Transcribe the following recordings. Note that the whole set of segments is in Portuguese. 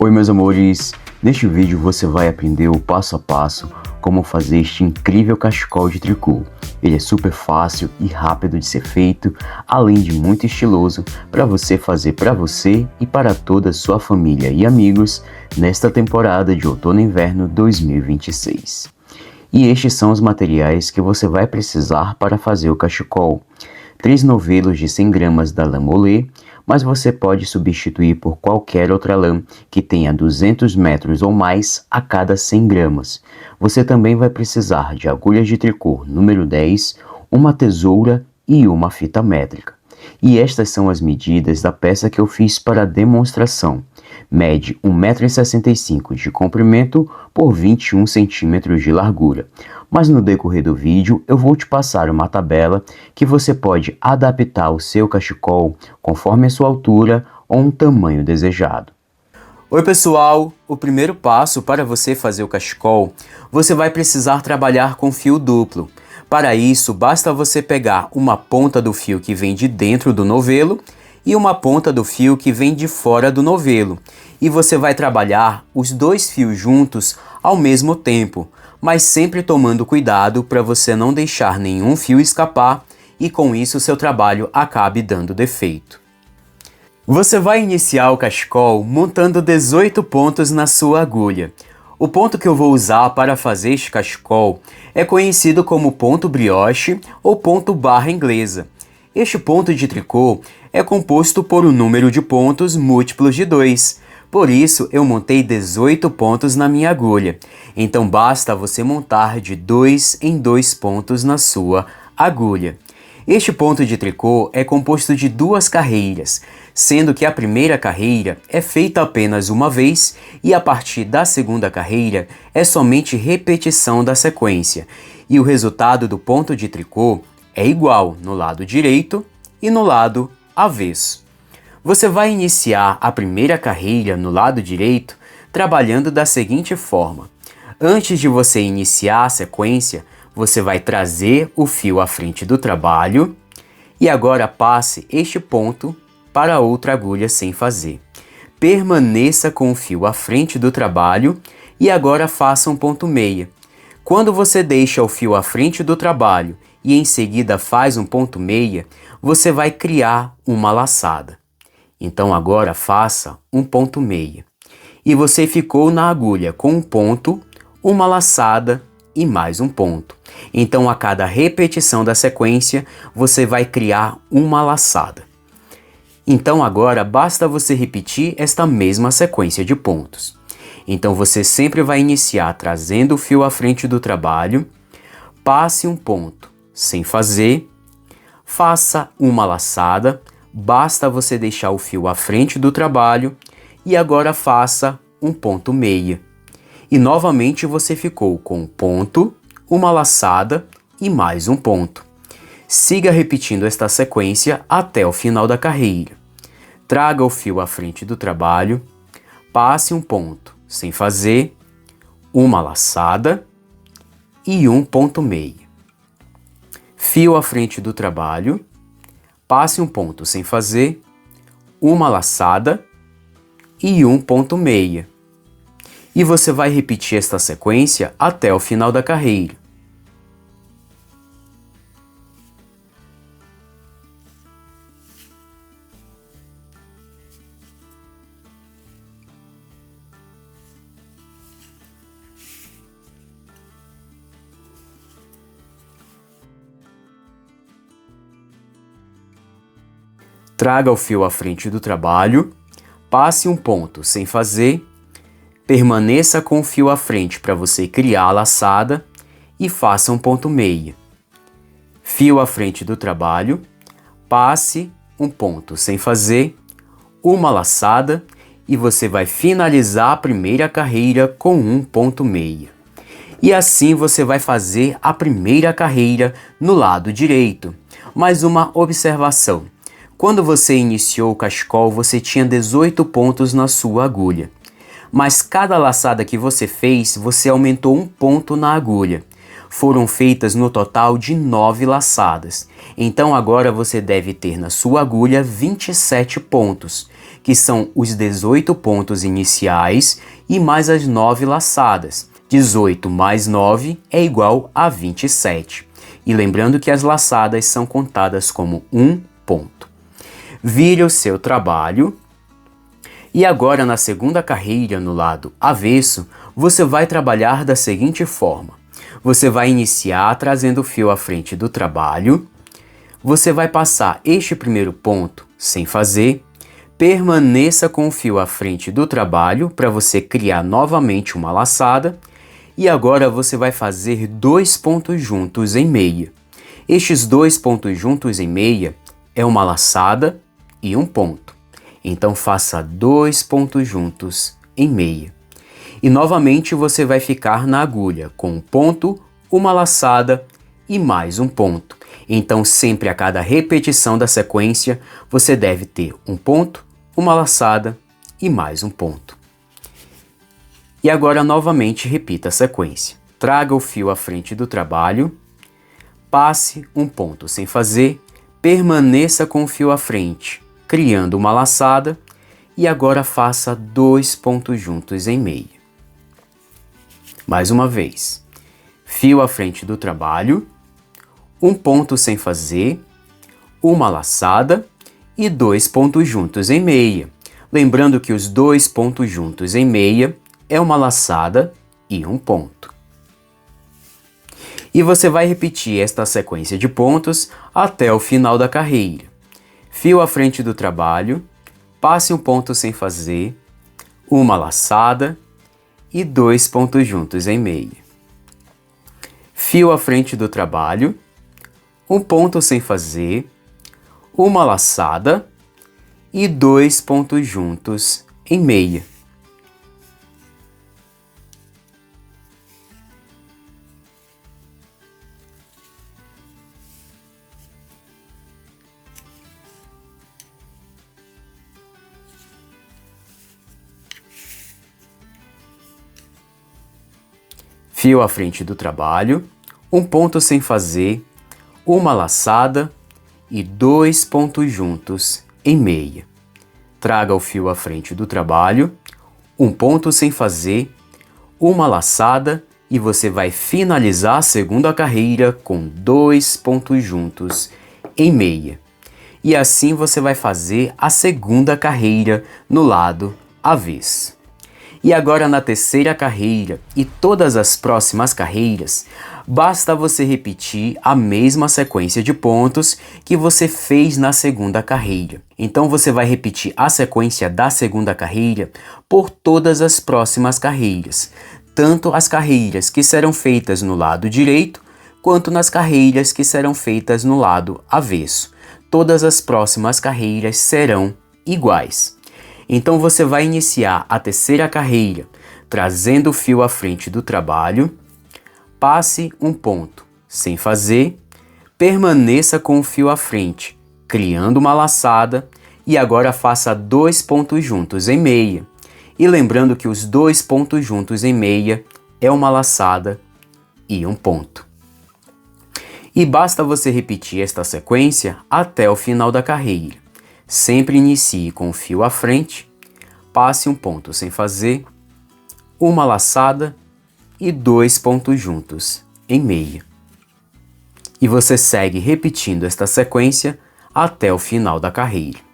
Oi meus amores, neste vídeo você vai aprender o passo a passo como fazer este incrível cachecol de tricô. Ele é super fácil e rápido de ser feito, além de muito estiloso para você fazer para você e para toda a sua família e amigos nesta temporada de outono e inverno 2026. E estes são os materiais que você vai precisar para fazer o cachecol. 3 novelos de 100 gramas da lã mollet, mas você pode substituir por qualquer outra lã que tenha 200 metros ou mais a cada 100 gramas. Você também vai precisar de agulhas de tricô número 10, uma tesoura e uma fita métrica. E estas são as medidas da peça que eu fiz para a demonstração. Mede 1,65 m de comprimento por 21 cm de largura. Mas no decorrer do vídeo eu vou te passar uma tabela que você pode adaptar o seu cachecol conforme a sua altura ou um tamanho desejado. Oi pessoal, o primeiro passo para você fazer o cachecol, você vai precisar trabalhar com fio duplo. Para isso, basta você pegar uma ponta do fio que vem de dentro do novelo e uma ponta do fio que vem de fora do novelo. E você vai trabalhar os dois fios juntos ao mesmo tempo, mas sempre tomando cuidado para você não deixar nenhum fio escapar e com isso seu trabalho acabe dando defeito. Você vai iniciar o cachecol montando 18 pontos na sua agulha. O ponto que eu vou usar para fazer este cachecol é conhecido como ponto brioche ou ponto barra inglesa. Este ponto de tricô é composto por um número de pontos múltiplos de 2. Por isso, eu montei 18 pontos na minha agulha. Então, basta você montar de 2 em 2 pontos na sua agulha. Este ponto de tricô é composto de 2 carreiras, sendo que a primeira carreira é feita apenas uma vez e a partir da segunda carreira é somente repetição da sequência. E o resultado do ponto de tricô é igual no lado direito e no lado avesso. Você vai iniciar a primeira carreira no lado direito trabalhando da seguinte forma. Antes de você iniciar a sequência, você vai trazer o fio à frente do trabalho e agora passe este ponto para outra agulha sem fazer. Permaneça com o fio à frente do trabalho e agora faça um ponto meia. Quando você deixa o fio à frente do trabalho e em seguida faz um ponto meia, você vai criar uma laçada. Então agora faça um ponto meia. E você ficou na agulha com um ponto, uma laçada e mais um ponto. Então a cada repetição da sequência, você vai criar uma laçada. Então agora basta você repetir esta mesma sequência de pontos. Então você sempre vai iniciar trazendo o fio à frente do trabalho, passe um ponto sem fazer, faça uma laçada, basta você deixar o fio à frente do trabalho e agora faça um ponto meia. E novamente você ficou com um ponto, uma laçada e mais um ponto. Siga repetindo esta sequência até o final da carreira. Traga o fio à frente do trabalho, passe um ponto sem fazer, uma laçada e um ponto meia. Fio à frente do trabalho, passe um ponto sem fazer, uma laçada e um ponto meia. E você vai repetir esta sequência até o final da carreira. Traga o fio à frente do trabalho, passe um ponto sem fazer, permaneça com o fio à frente para você criar a laçada e faça um ponto meia. Fio à frente do trabalho, passe um ponto sem fazer, uma laçada e você vai finalizar a primeira carreira com um ponto meia. E assim você vai fazer a primeira carreira no lado direito. Mais uma observação. Quando você iniciou o cachecol, você tinha 18 pontos na sua agulha. Mas cada laçada que você fez, você aumentou um ponto na agulha. Foram feitas no total de 9 laçadas. Então agora você deve ter na sua agulha 27 pontos, que são os 18 pontos iniciais e mais as 9 laçadas. 18 mais 9 é igual a 27. E lembrando que as laçadas são contadas como um ponto. Vire o seu trabalho. E agora, na segunda carreira, no lado avesso, você vai trabalhar da seguinte forma. Você vai iniciar trazendo o fio à frente do trabalho. Você vai passar este primeiro ponto sem fazer. Permaneça com o fio à frente do trabalho para você criar novamente uma laçada. E agora você vai fazer 2 pontos juntos em meia. Estes 2 pontos juntos em meia é uma laçada e um ponto. Então faça 2 pontos juntos em meia. E novamente você vai ficar na agulha com um ponto, uma laçada e mais um ponto. Então sempre a cada repetição da sequência você deve ter um ponto, uma laçada e mais um ponto. E agora novamente repita a sequência. Traga o fio à frente do trabalho, passe um ponto sem fazer, permaneça com o fio à frente, criando uma laçada, e agora faça 2 pontos juntos em meia. Mais uma vez, fio à frente do trabalho, um ponto sem fazer, uma laçada e 2 pontos juntos em meia. Lembrando que os 2 pontos juntos em meia é uma laçada e um ponto. E você vai repetir esta sequência de pontos até o final da carreira. Fio à frente do trabalho, passe um ponto sem fazer, uma laçada e 2 pontos juntos em meia. Fio à frente do trabalho, um ponto sem fazer, uma laçada e 2 pontos juntos em meia. Fio à frente do trabalho, um ponto sem fazer, uma laçada e 2 pontos juntos em meia. Traga o fio à frente do trabalho, um ponto sem fazer, uma laçada e você vai finalizar a segunda carreira com 2 pontos juntos em meia. E assim você vai fazer a segunda carreira no lado avesso. E agora na terceira carreira e todas as próximas carreiras, basta você repetir a mesma sequência de pontos que você fez na segunda carreira. Então você vai repetir a sequência da segunda carreira por todas as próximas carreiras, tanto as carreiras que serão feitas no lado direito, quanto nas carreiras que serão feitas no lado avesso. Todas as próximas carreiras serão iguais. Então você vai iniciar a terceira carreira trazendo o fio à frente do trabalho, passe um ponto sem fazer, permaneça com o fio à frente, criando uma laçada e agora faça 2 pontos juntos em meia. E lembrando que os 2 pontos juntos em meia é uma laçada e um ponto. E basta você repetir esta sequência até o final da carreira. Sempre inicie com o fio à frente, passe um ponto sem fazer, uma laçada e 2 pontos juntos em meia. E você segue repetindo esta sequência até o final da carreira.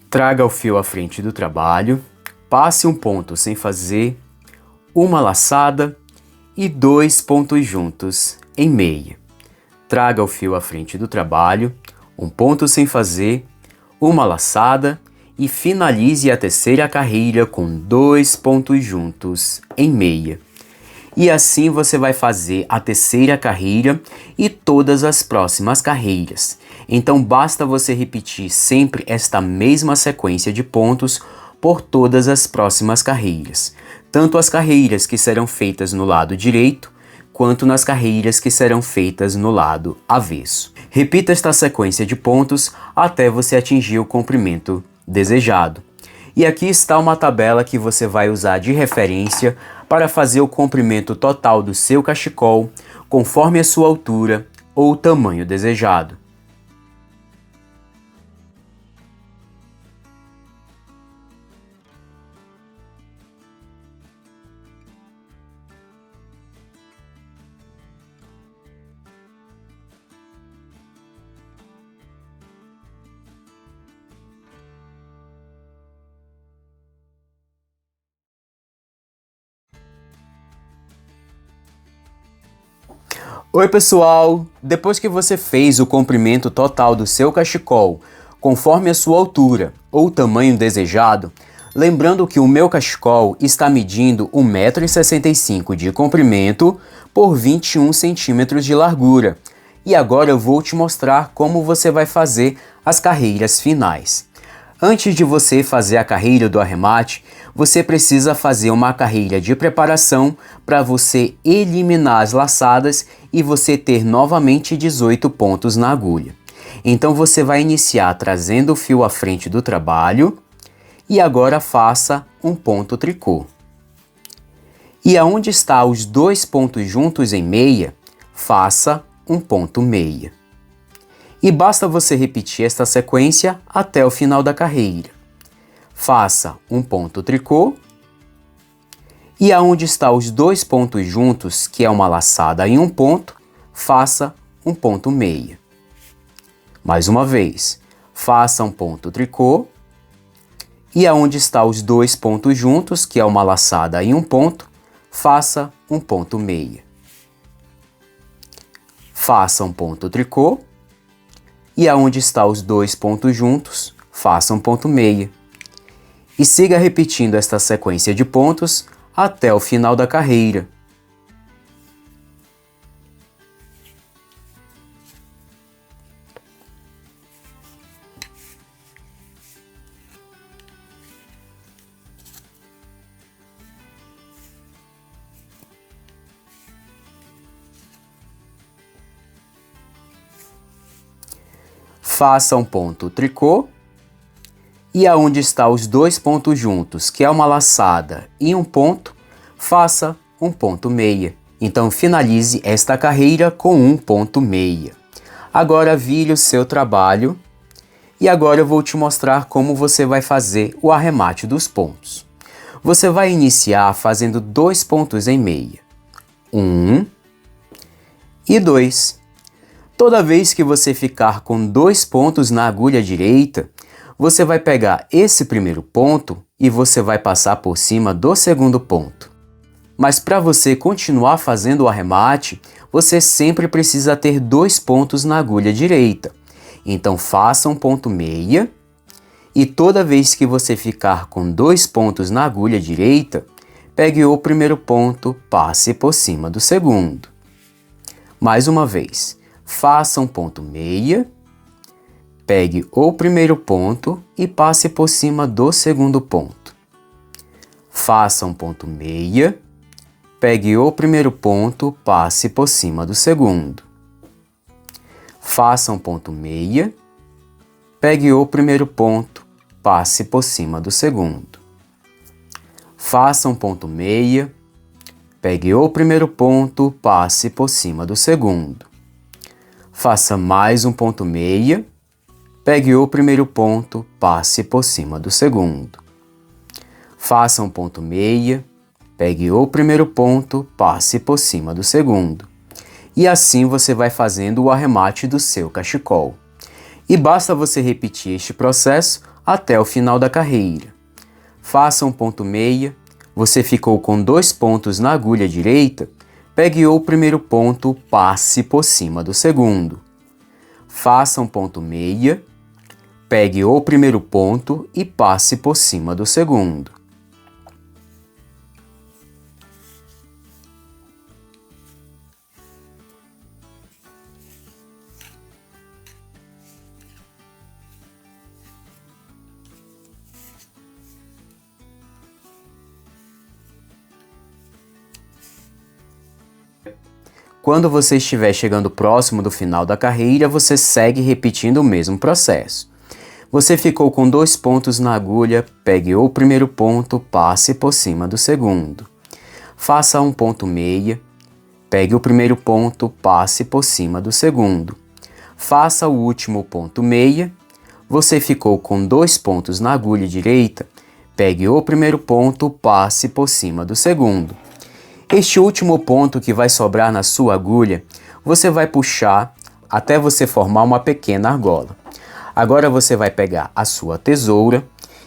Traga o fio à frente do trabalho, passe um ponto sem fazer, uma laçada e 2 pontos juntos em meia. Traga o fio à frente do trabalho, um ponto sem fazer, uma laçada e finalize a terceira carreira com 2 pontos juntos em meia. E assim você vai fazer a terceira carreira e todas as próximas carreiras. Então basta você repetir sempre esta mesma sequência de pontos por todas as próximas carreiras, tanto as carreiras que serão feitas no lado direito, quanto nas carreiras que serão feitas no lado avesso. Repita esta sequência de pontos até você atingir o comprimento desejado. E aqui está uma tabela que você vai usar de referência para fazer o comprimento total do seu cachecol, conforme a sua altura ou o tamanho desejado. Oi pessoal, depois que você fez o comprimento total do seu cachecol, conforme a sua altura ou o tamanho desejado, lembrando que o meu cachecol está medindo 1,65 m de comprimento por 21 centímetros de largura. E agora eu vou te mostrar como você vai fazer as carreiras finais. Antes de você fazer a carreira do arremate, você precisa fazer uma carreira de preparação para você eliminar as laçadas e você ter novamente 18 pontos na agulha. Então você vai iniciar trazendo o fio à frente do trabalho e agora faça um ponto tricô. E aonde está os dois pontos juntos em meia, faça um ponto meia. E basta você repetir esta sequência até o final da carreira. Faça um ponto tricô e aonde está os dois pontos juntos, que é uma laçada em um ponto, faça um ponto meia. Mais uma vez, faça um ponto tricô e aonde está os dois pontos juntos, que é uma laçada em um ponto, faça um ponto meia. Faça um ponto tricô e aonde está os dois pontos juntos, faça um ponto meia. E siga repetindo esta sequência de pontos até o final da carreira. Faça um ponto tricô e aonde está os dois pontos juntos, que é uma laçada e um ponto, faça um ponto meia. Então finalize esta carreira com um ponto meia. Agora vire o seu trabalho e agora eu vou te mostrar como você vai fazer o arremate dos pontos. Você vai iniciar fazendo dois pontos em meia. 1 e 2. Toda vez que você ficar com dois pontos na agulha direita, você vai pegar esse primeiro ponto e você vai passar por cima do segundo ponto. Mas para você continuar fazendo o arremate, você sempre precisa ter dois pontos na agulha direita. Então faça um ponto meia e toda vez que você ficar com dois pontos na agulha direita, pegue o primeiro ponto, passe por cima do segundo. Mais uma vez, faça um ponto meia, pegue o primeiro ponto e passe por cima do segundo ponto. Faça um ponto meia, pegue o primeiro ponto, passe por cima do segundo. Faça um ponto meia, pegue o primeiro ponto, passe por cima do segundo. Faça um ponto meia, pegue o primeiro ponto, passe por cima do segundo. Faça mais um ponto meia, pegue o primeiro ponto, passe por cima do segundo. Faça um ponto meia, pegue o primeiro ponto, passe por cima do segundo. E assim você vai fazendo o arremate do seu cachecol. E basta você repetir este processo até o final da carreira. Faça um ponto meia, você ficou com dois pontos na agulha direita, pegue o primeiro ponto, passe por cima do segundo. Faça um ponto meia, pegue o primeiro ponto e passe por cima do segundo. Quando você estiver chegando próximo do final da carreira, você segue repetindo o mesmo processo. Você ficou com 2 pontos na agulha, pegue o primeiro ponto, passe por cima do segundo. Faça um ponto meia, pegue o primeiro ponto, passe por cima do segundo. Faça o último ponto meia. Você ficou com 2 pontos na agulha direita, pegue o primeiro ponto, passe por cima do segundo. Este último ponto que vai sobrar na sua agulha, você vai puxar até você formar uma pequena argola. Agora você vai pegar a sua tesoura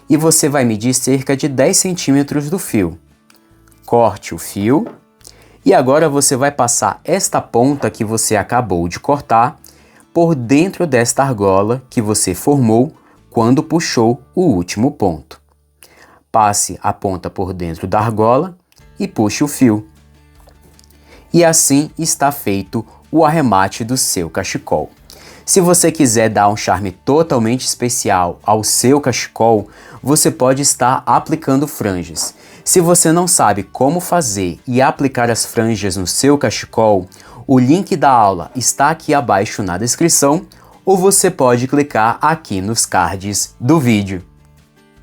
e você vai medir cerca de 10 centímetros do fio. Corte o fio e agora você vai passar esta ponta que você acabou de cortar por dentro desta argola que você formou quando puxou o último ponto. Passe a ponta por dentro da argola e puxe o fio. E assim está feito o arremate do seu cachecol. Se você quiser dar um charme totalmente especial ao seu cachecol, você pode estar aplicando franjas. Se você não sabe como fazer e aplicar as franjas no seu cachecol, o link da aula está aqui abaixo na descrição ou você pode clicar aqui nos cards do vídeo.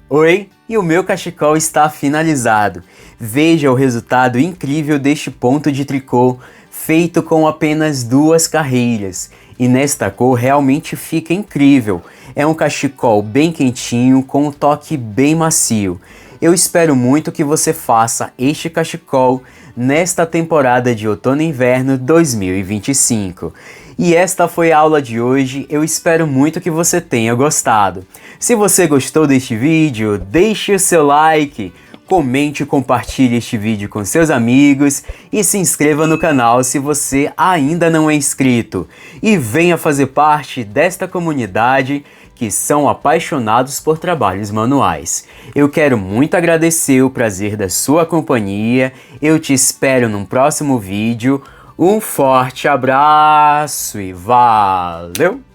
Oi, e o meu cachecol está finalizado. Veja o resultado incrível deste ponto de tricô feito com apenas 2 carreiras. E nesta cor realmente fica incrível. É um cachecol bem quentinho com um toque bem macio. Eu espero muito que você faça este cachecol nesta temporada de outono e inverno 2025. E esta foi a aula de hoje, eu espero muito que você tenha gostado. Se você gostou deste vídeo, deixe o seu like, comente e compartilhe este vídeo com seus amigos e se inscreva no canal se você ainda não é inscrito. E venha fazer parte desta comunidade que são apaixonados por trabalhos manuais. Eu quero muito agradecer o prazer da sua companhia, eu te espero num próximo vídeo. Um forte abraço e valeu!